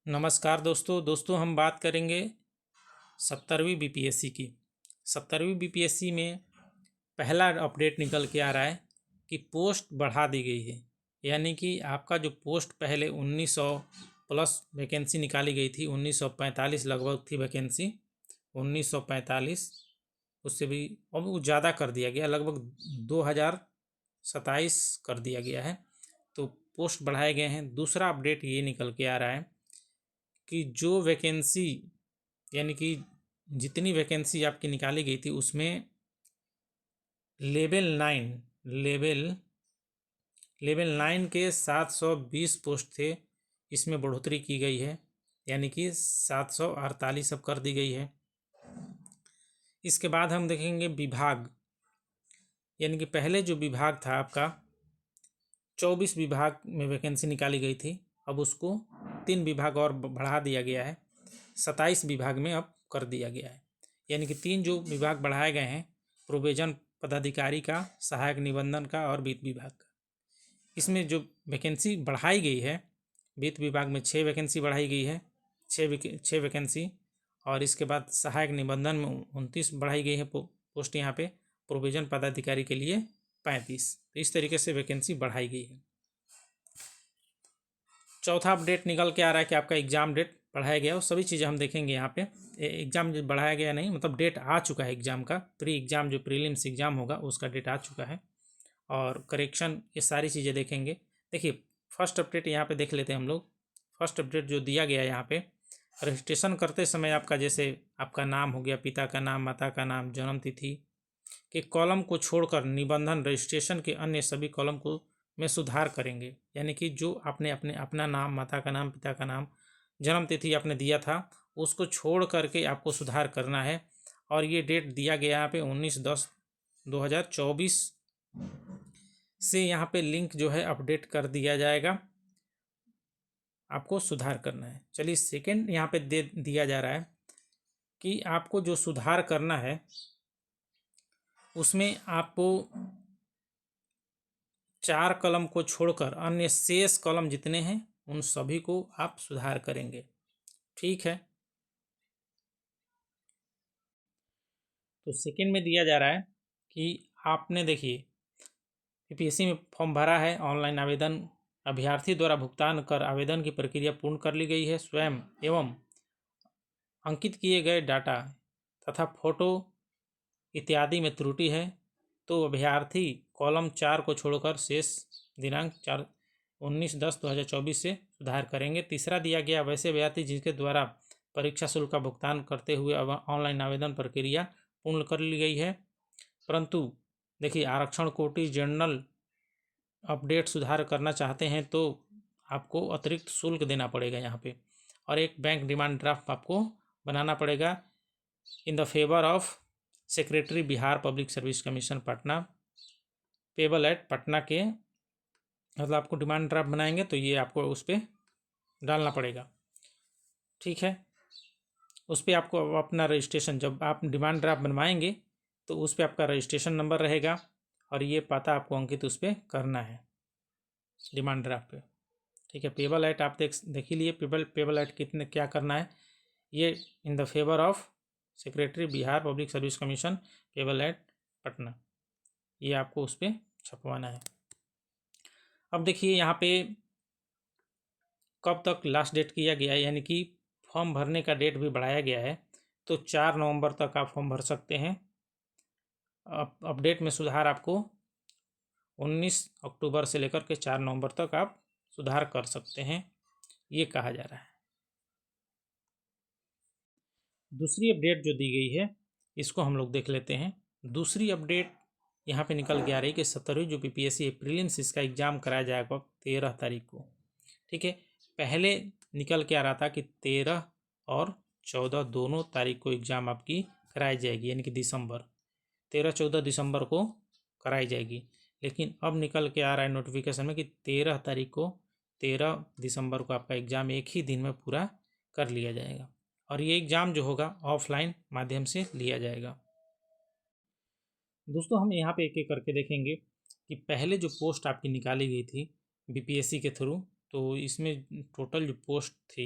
नमस्कार दोस्तों हम बात करेंगे 70वीं बीपीएससी की। 70वीं बीपीएससी में पहला अपडेट निकल के आ रहा है कि पोस्ट बढ़ा दी गई है। यानी कि आपका जो पोस्ट पहले 1900 प्लस वैकेंसी निकाली गई थी, 1945 लगभग थी वैकेंसी, 1945 उससे भी अब वो ज़्यादा कर दिया गया, लगभग 2027 कर दिया गया है। तो पोस्ट बढ़ाए गए हैं। दूसरा अपडेट ये निकल के आ रहा है कि जो वैकेंसी यानी कि जितनी वैकेंसी आपकी निकाली गई थी उसमें लेवल 9 के 720 पोस्ट थे, इसमें बढ़ोतरी की गई है, यानी कि 748 अब कर दी गई है। इसके बाद हम देखेंगे विभाग, यानी कि पहले जो विभाग था आपका 24 विभाग में वैकेंसी निकाली गई थी, अब उसको 3 विभाग और बढ़ा दिया गया है, 27 विभाग में अब कर दिया गया है। यानी कि 3 जो विभाग बढ़ाए गए हैं, प्रोविजन पदाधिकारी का, सहायक निबंधन का और वित्त विभाग का। इसमें जो वैकेंसी बढ़ाई गई है, वित्त विभाग में 6 वैकेंसी बढ़ाई गई है, 6 वैकेंसी, और इसके बाद सहायक निबंधन में 29 बढ़ाई गई है पोस्ट यहाँ पे, प्रोविजन पदाधिकारी के लिए 35। तो इस तरीके से वैकेंसी बढ़ाई गई है। चौथा अपडेट निकल के आ रहा है कि आपका एग्ज़ाम डेट बढ़ाया गया, और सभी चीज़ें हम देखेंगे यहाँ पे। एग्ज़ाम बढ़ाया गया नहीं, मतलब डेट आ चुका है एग्ज़ाम का, प्री एग्ज़ाम जो प्रीलिम्स एग्ज़ाम होगा उसका डेट आ चुका है, और करेक्शन, ये सारी चीज़ें देखेंगे। देखिए फर्स्ट अपडेट यहाँ पे देख लेते हैं हम लोग। फर्स्ट अपडेट जो दिया गया है यहाँ पे, रजिस्ट्रेशन करते समय आपका, जैसे आपका नाम हो गया, पिता का नाम, माता का नाम, जन्म तिथि के कॉलम को छोड़कर निबंधन रजिस्ट्रेशन के अन्य सभी कॉलम को में सुधार करेंगे। यानी कि जो आपने अपना नाम, माता का नाम, पिता का नाम, जन्म तिथि आपने दिया था, उसको छोड़ करके आपको सुधार करना है। और ये डेट दिया गया यहाँ पे 19/10/2024 से यहाँ पे लिंक जो है अपडेट कर दिया जाएगा, आपको सुधार करना है। चलिए सेकंड यहाँ पे दे दिया जा रहा है कि आपको जो सुधार करना है उसमें आपको 4 कलम को छोड़कर अन्य शेष कलम जितने हैं उन सभी को आप सुधार करेंगे। ठीक है, तो सेकंड में दिया जा रहा है कि आपने, देखिए बीपीएससी में फॉर्म भरा है, ऑनलाइन आवेदन अभ्यर्थी द्वारा भुगतान कर आवेदन की प्रक्रिया पूर्ण कर ली गई है। स्वयं एवं अंकित किए गए डाटा तथा फोटो इत्यादि में त्रुटि है तो अभ्यर्थी कॉलम 4 को छोड़कर शेष दिनांक 19/10/2024 से सुधार करेंगे। तीसरा दिया गया, वैसे अभ्यर्थी जिनके द्वारा परीक्षा शुल्क का भुगतान करते हुए ऑनलाइन आवेदन प्रक्रिया पूर्ण कर ली गई है, परंतु देखिए आरक्षण कोटि जनरल अपडेट सुधार करना चाहते हैं तो आपको अतिरिक्त शुल्क देना पड़ेगा यहाँ पे, और एक बैंक डिमांड ड्राफ्ट आपको बनाना पड़ेगा in the favour of secretary Bihar public service commission Patna, payable eight Patna के, मतलब आपको डिमांड ड्राफ्ट बनाएंगे तो ये आपको उस पर डालना पड़ेगा। ठीक है, उस पर आपको अपना रजिस्ट्रेशन, जब आप डिमांड ड्राफ्ट बनवाएंगे तो उस पर आपका रजिस्ट्रेशन नंबर रहेगा, और ये पता आपको अंकित उस पर करना है डिमांड ड्राफ्ट पे। ठीक है, पेबल एट आप देख ही लिए, पेबल एट कितने क्या करना है, ये in the favour of secretary Bihar public service commission payable eight Patna, ये आपको उस पर छपवाना है। अब देखिए यहाँ पे कब तक लास्ट डेट किया गया है, यानी कि फॉर्म भरने का डेट भी बढ़ाया गया है, तो 4 नवंबर तक आप फॉर्म भर सकते हैं। अपडेट में सुधार आपको 19 अक्टूबर से लेकर के 4 नवंबर तक आप सुधार कर सकते हैं, ये कहा जा रहा है। दूसरी अपडेट जो दी गई है इसको हम लोग देख लेते हैं। दूसरी अपडेट यहाँ पे निकल के आ रही है कि 70वीं जो बीपीएससी प्रीलिम्स इसका एग्ज़ाम कराया जाएगा 13 तारीख को। ठीक है, पहले निकल के आ रहा था कि 13 और 14 दोनों तारीख को एग्ज़ाम आपकी कराई जाएगी, यानी कि 13-14 दिसंबर को कराई जाएगी। लेकिन अब निकल के आ रहा है नोटिफिकेशन में कि 13 तारीख को, 13 दिसंबर को आपका एग्ज़ाम एक ही दिन में पूरा कर लिया जाएगा, और ये एग्ज़ाम जो होगा ऑफलाइन माध्यम से लिया जाएगा। दोस्तों हम यहाँ पे एक एक करके देखेंगे कि पहले जो पोस्ट आपकी निकाली गई थी बीपीएससी के थ्रू, तो इसमें टोटल जो पोस्ट थी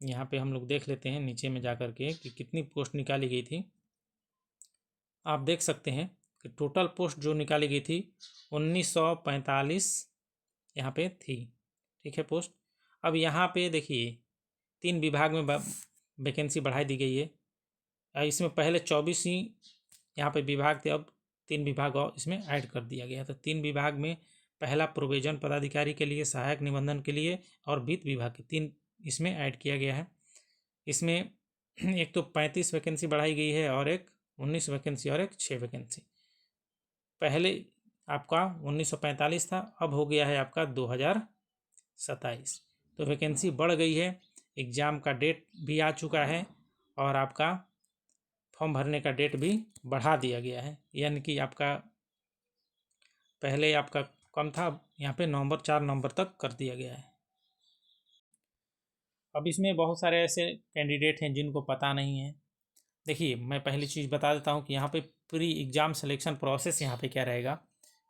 यहाँ पे हम लोग देख लेते हैं नीचे में जा कर के कि कितनी पोस्ट निकाली गई थी। आप देख सकते हैं कि टोटल पोस्ट जो निकाली गई थी 1945 यहाँ पे थी। ठीक है पोस्ट। अब यहाँ पे देखिए 3 विभाग में वैकेंसी बढ़ाई दी गई है। इसमें पहले 24 ही यहाँ पे विभाग थे, अब 3 विभाग और इसमें ऐड कर दिया गया। तो 3 विभाग में पहला प्रोविजन पदाधिकारी के लिए, सहायक निबंधन के लिए और वित्त विभाग के 3 इसमें ऐड किया गया है। इसमें एक तो 35 वैकेंसी बढ़ाई गई है और एक 19 वैकेंसी और एक 6 वैकेंसी। पहले आपका 1945 था, अब हो गया है आपका 2027। तो वैकेंसी बढ़ गई है। एग्ज़ाम का डेट भी आ चुका है और आपका फॉर्म भरने का डेट भी बढ़ा दिया गया है। यानी कि आपका पहले आपका कम था, यहाँ पे 4 नवंबर तक कर दिया गया है। अब इसमें बहुत सारे ऐसे कैंडिडेट हैं जिनको पता नहीं है। देखिए मैं पहली चीज़ बता देता हूँ कि यहाँ पे प्री एग्ज़ाम सिलेक्शन प्रोसेस यहाँ पे क्या रहेगा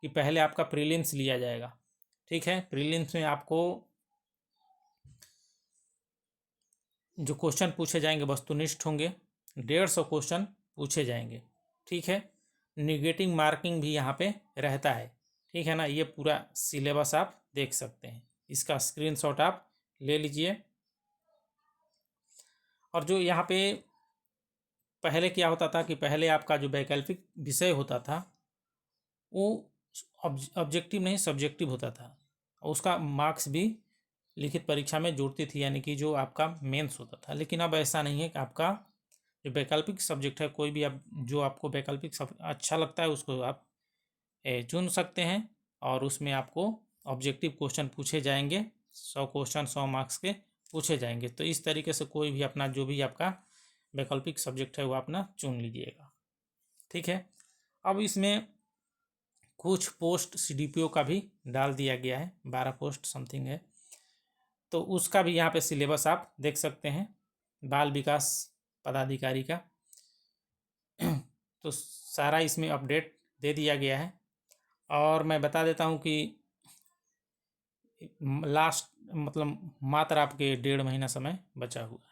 कि पहले आपका प्रीलिम्स लिया जाएगा। ठीक है, प्रीलिम्स में आपको जो क्वेश्चन पूछे जाएंगे वस्तुनिष्ठ होंगे, 150 क्वेश्चन पूछे जाएंगे। ठीक है, निगेटिव मार्किंग भी यहाँ पे रहता है। ठीक है ना, ये पूरा सिलेबस आप देख सकते हैं, इसका स्क्रीनशॉट आप ले लीजिए। और जो यहाँ पे पहले क्या होता था कि पहले आपका जो वैकल्पिक विषय होता था वो ऑब्जेक्टिव नहीं सब्जेक्टिव होता था, और उसका मार्क्स भी लिखित परीक्षा में जुड़ती थी, यानी कि जो आपका मेंस होता था। लेकिन अब ऐसा नहीं है कि आपका जो वैकल्पिक सब्जेक्ट है, कोई भी आप जो आपको वैकल्पिक अच्छा लगता है उसको आप चुन सकते हैं, और उसमें आपको ऑब्जेक्टिव क्वेश्चन पूछे जाएंगे। 100 क्वेश्चन 100 मार्क्स के पूछे जाएंगे। तो इस तरीके से कोई भी अपना जो भी आपका वैकल्पिक सब्जेक्ट है वो अपना चुन लीजिएगा। ठीक है, अब इसमें कुछ पोस्ट CDPO का भी डाल दिया गया है, 12 पोस्ट समथिंग है। तो उसका भी यहाँ पे सिलेबस आप देख सकते हैं, बाल विकास पदाधिकारी का। तो सारा इसमें अपडेट दे दिया गया है। और मैं बता देता हूँ कि लास्ट मतलब मात्र आपके 1.5 महीना समय बचा हुआ है।